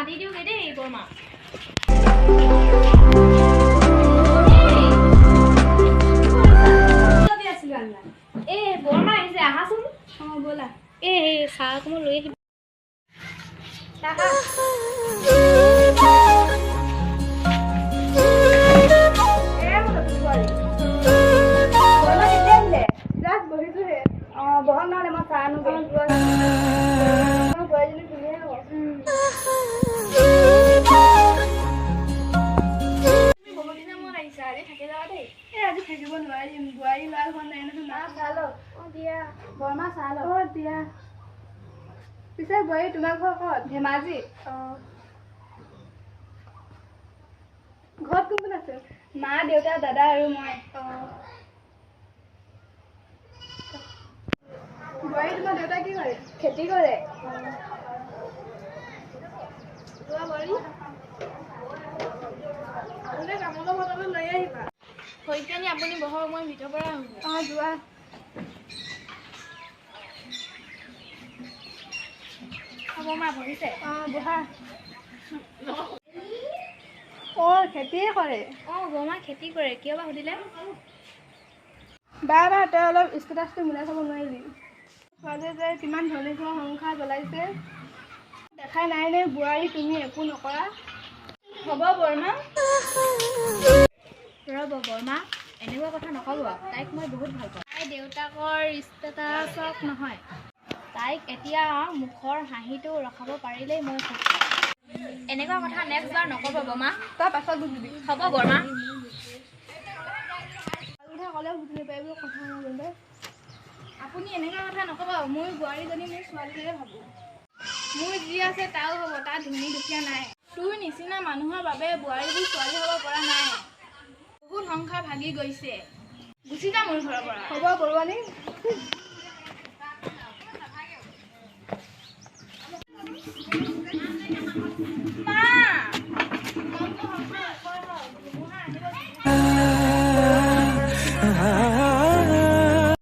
মাতি দিওঁগে দেই বৰমা। এই বৰমা আহিছে, আহাচোন। অঁ ব'লা। এই চাহ অকণমান লৈ আহিবি। বহল নহ'লে মই চাহ আনো বোৱাৰীজনী ধুনীয়া হ'ব। বহুত দিনৰ মূৰত আহিছা, আজি থাকি যাবা দেই। আজি থাকিব নোৱাৰিম, বোৱাৰী ল'ৰা হোৱা নাই নহয়। না চাহ লওঁ। দিয়া বৰমা চাহ লওঁ। দিয়া। পিছে বোৱাৰী তোমাৰ ঘৰ ক'ত? ধেমাজি। ঘৰত কোন কোন আছে? মা, দেউতা, দাদা আৰু মই। বোৱাৰী তোমাৰ দেউতাই কি কৰে? খেতি কৰে। যোৱা বোৱাৰী আপুনি কামলৈ বটলটো লৈ আহিবা। শইকীয়ানী আপুনি বহক, মই ভিতৰৰ পৰা আহোঁ। অঁ যোৱা। বৰমা বহিছে। অঁ বহা। অঁ খেতিয়ে কৰে। অঁ বৰমা খেতি কৰে, কিয় বা সুধিলে? বাৰ তই অলপ ষ্টেটাছটো মিলাই চাব নোৱাৰিলি? ছোৱালীয়ে যে কিমান ধনী ঘৰ সংসাৰ জ্বলাইছে। দেখাই নাই নে বোৱাৰী তুমি একো নকৰা? হ'ব বৰমা। ৰ'ব বৰমা, এনেকুৱা কথা নক'ব। তাইক মই বহুত ভাল পাওঁ। তাই দেউতাকৰ ষ্টেটাছক নহয়, তাইক এতিয়া মুখৰ হাঁহিটো ৰখাব পাৰিলেই মই খুব পাওঁ। এনেকুৱা কথা নেক্সট বাৰ নক'ব বৰমা। তই পাছত বুজিবি। হ'ব বৰমা। কথা ক'লেও বুজি নাপায়, কথা নাজানে। আপুনি এনেকুৱা কথা নক'ব। মোৰ বোৱাৰীজনী মোৰ ছোৱালীহে ভাবোঁ। মোৰ যি আছে তাও হ'ব, তাত ধনী দুখীয়া নাই। তোৰ নিচিনা মানুহৰ বাবে বোৱাৰীবোৰ ছোৱালী হ'ব পৰা নাই। বহুত সংসাৰ ভাগি গৈছে। গুচি যা মোৰ ঘৰৰ পৰা। হ'ব বৰুৱানী।